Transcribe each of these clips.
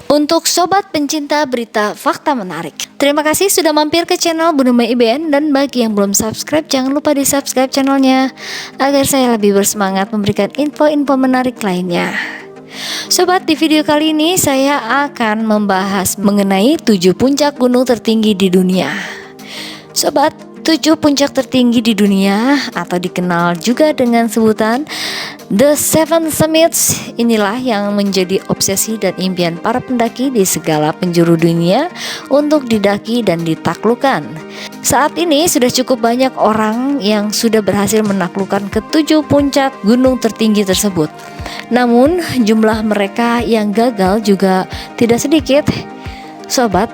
Untuk sobat pencinta berita fakta menarik, terima kasih sudah mampir ke channel Bu Numa IBN, dan bagi yang belum subscribe jangan lupa di subscribe channelnya agar saya lebih bersemangat memberikan info-info menarik lainnya. Sobat, di video kali ini saya akan membahas mengenai 7 puncak gunung tertinggi di dunia. Sobat, 7 puncak tertinggi di dunia atau dikenal juga dengan sebutan The Seven Summits inilah yang menjadi obsesi dan impian para pendaki di segala penjuru dunia untuk didaki dan ditaklukkan. Saat ini sudah cukup banyak orang yang sudah berhasil menaklukkan ke-7 puncak gunung tertinggi tersebut. Namun jumlah mereka yang gagal juga tidak sedikit. Sobat,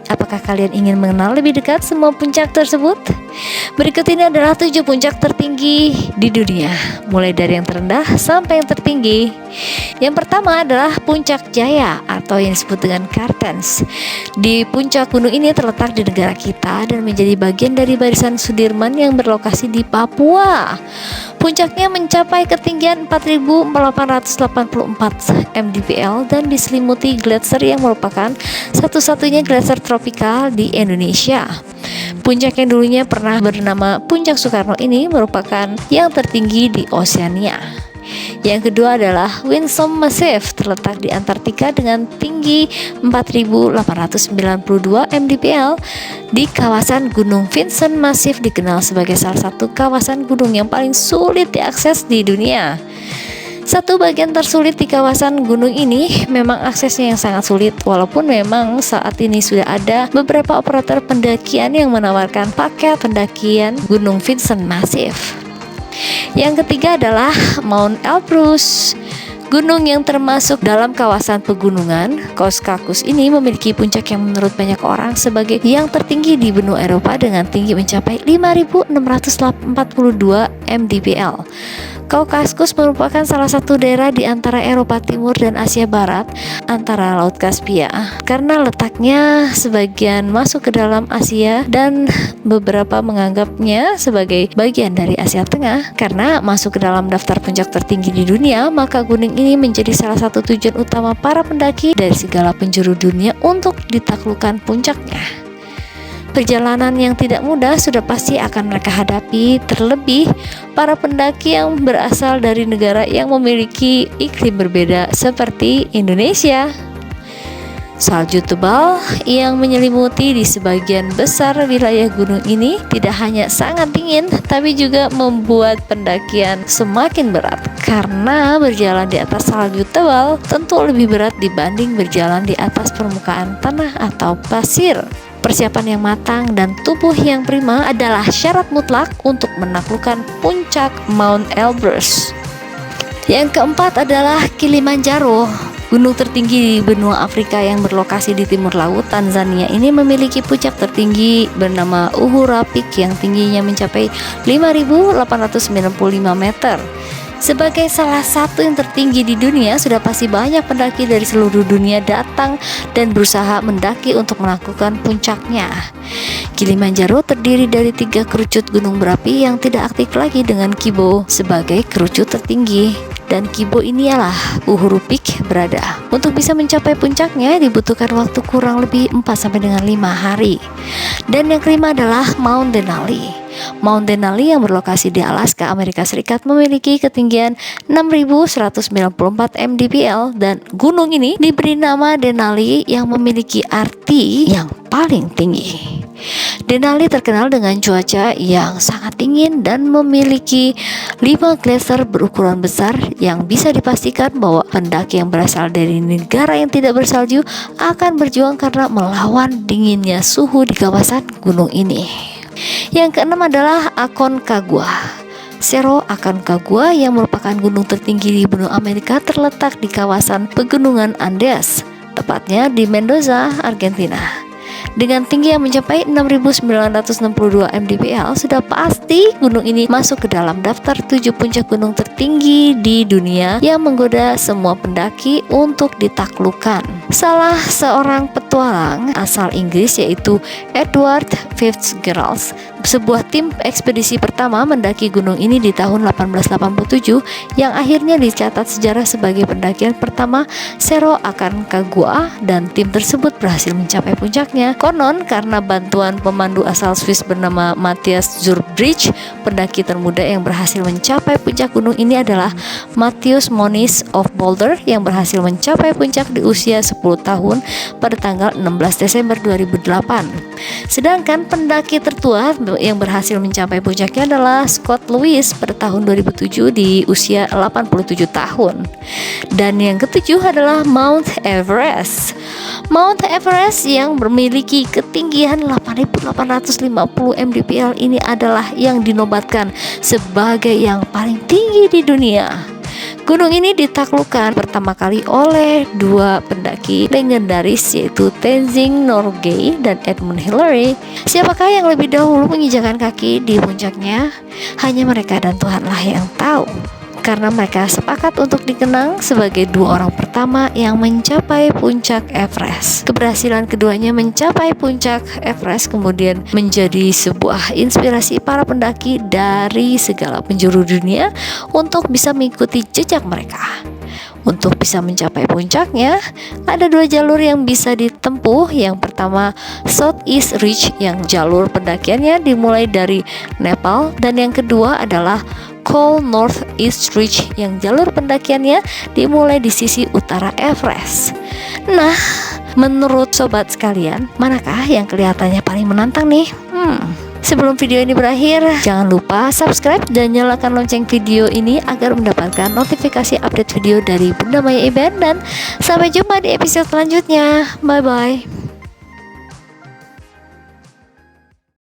apakah kalian ingin mengenal lebih dekat semua puncak tersebut? Berikut ini adalah 7 puncak tertinggi di dunia, mulai dari yang terendah sampai yang tertinggi. Yang pertama adalah Puncak Jaya atau yang disebut dengan Kartens. Di puncak gunung ini terletak di negara kita dan menjadi bagian dari barisan Sudirman yang berlokasi di Papua. Puncaknya mencapai ketinggian 4.884 mdpl dan diselimuti gletser yang merupakan satu-satunya gletser tropikal di Indonesia. Puncak yang dulunya pernah bernama Puncak Soekarno ini merupakan yang tertinggi di Oseania. Yang kedua adalah Vinson Massif, terletak di Antartika dengan tinggi 4.892 mdpl. Di kawasan Gunung Vinson Massif dikenal sebagai salah satu kawasan gunung yang paling sulit diakses di dunia. Satu bagian tersulit di kawasan gunung ini memang aksesnya yang sangat sulit, walaupun memang saat ini sudah ada beberapa operator pendakian yang menawarkan paket pendakian Gunung Vinson Massif. Yang ketiga adalah Mount Elbrus. Gunung yang termasuk dalam kawasan pegunungan Kaukasus ini memiliki puncak yang menurut banyak orang sebagai yang tertinggi di benua Eropa dengan tinggi mencapai 5.642 mdpl. Kaukasus merupakan salah satu daerah di antara Eropa Timur dan Asia Barat antara Laut Kaspia. Karena letaknya sebagian masuk ke dalam Asia dan beberapa menganggapnya sebagai bagian dari Asia Tengah. Karena masuk ke dalam daftar puncak tertinggi di dunia, maka gunung ini menjadi salah satu tujuan utama para pendaki dari segala penjuru dunia untuk ditaklukkan puncaknya. Perjalanan yang tidak mudah sudah pasti akan mereka hadapi, terlebih para pendaki yang berasal dari negara yang memiliki iklim berbeda seperti Indonesia. Salju tebal yang menyelimuti di sebagian besar wilayah gunung ini tidak hanya sangat dingin, tapi juga membuat pendakian semakin berat. Karena berjalan di atas salju tebal tentu lebih berat dibanding berjalan di atas permukaan tanah atau pasir. Persiapan yang matang dan tubuh yang prima adalah syarat mutlak untuk menaklukkan puncak Mount Elbrus. Yang keempat adalah Kilimanjaro. Gunung tertinggi di benua Afrika yang berlokasi di timur laut Tanzania ini memiliki puncak tertinggi bernama Uhuru Peak yang tingginya mencapai 5.895 meter. Sebagai salah satu yang tertinggi di dunia, sudah pasti banyak pendaki dari seluruh dunia datang dan berusaha mendaki untuk melakukan puncaknya. Kilimanjaro terdiri dari 3 kerucut gunung berapi yang tidak aktif lagi dengan Kibo sebagai kerucut tertinggi. Dan Kibo ini ialah Uhuru Peak berada. Untuk bisa mencapai puncaknya dibutuhkan waktu kurang lebih 4 sampai dengan 5 hari. Dan yang kelima adalah Mount Denali. Mount Denali yang berlokasi di Alaska, Amerika Serikat memiliki ketinggian 6.194 mdpl dan gunung ini diberi nama Denali yang memiliki arti yang paling tinggi. Denali terkenal dengan cuaca yang sangat dingin dan memiliki 5 gletser berukuran besar yang bisa dipastikan bahwa pendaki yang berasal dari negara yang tidak bersalju akan berjuang karena melawan dinginnya suhu di kawasan gunung ini. Yang keenam adalah Aconcagua. Cerro Aconcagua yang merupakan gunung tertinggi di benua Amerika terletak di kawasan pegunungan Andes, tepatnya di Mendoza, Argentina. Dengan tinggi yang mencapai 6.962 mdpl, sudah pasti gunung ini masuk ke dalam daftar 7 puncak gunung tertinggi di dunia yang menggoda semua pendaki untuk ditaklukkan. Salah seorang petualang asal Inggris yaitu Edward Fitzgerald Sebuah tim ekspedisi pertama mendaki gunung ini di tahun 1887 yang akhirnya dicatat sejarah sebagai pendakian pertama Cerro Aconcagua, dan tim tersebut berhasil mencapai puncaknya. Konon karena bantuan pemandu asal Swiss bernama Matthias Zurbrigg, pendaki termuda yang berhasil mencapai puncak gunung ini adalah Matthews Moniz of Boulder yang berhasil mencapai puncak di usia 10 tahun pada tanggal 16 Desember 2008. Sedangkan pendaki tertua yang berhasil mencapai puncaknya adalah Scott Lewis pada tahun 2007 di usia 87 tahun. Dan yang ketujuh adalah Mount Everest. Mount Everest yang memiliki ketinggian 8.850 mdpl ini adalah yang dinobatkan sebagai yang paling tinggi di dunia. Gunung ini ditaklukkan pertama kali oleh dua pendaki legendaris, yaitu Tenzing Norgay dan Edmund Hillary. Siapakah yang lebih dahulu menginjakan kaki di puncaknya? Hanya mereka dan Tuhanlah yang tahu. Karena mereka sepakat untuk dikenang sebagai dua orang pertama yang mencapai puncak Everest. Keberhasilan keduanya mencapai puncak Everest kemudian menjadi sebuah inspirasi para pendaki dari segala penjuru dunia untuk bisa mengikuti jejak mereka. Untuk bisa mencapai puncaknya, ada dua jalur yang bisa ditempuh. Yang pertama, Southeast Ridge yang jalur pendakiannya dimulai dari Nepal, dan yang kedua adalah Col Northeast Ridge yang jalur pendakiannya dimulai di sisi utara Everest. Nah, menurut sobat sekalian, manakah yang kelihatannya paling menantang nih? Sebelum video ini berakhir, jangan lupa subscribe dan nyalakan lonceng video ini agar mendapatkan notifikasi update video dari Bunda Maya Iben, dan sampai jumpa di episode selanjutnya. Bye bye.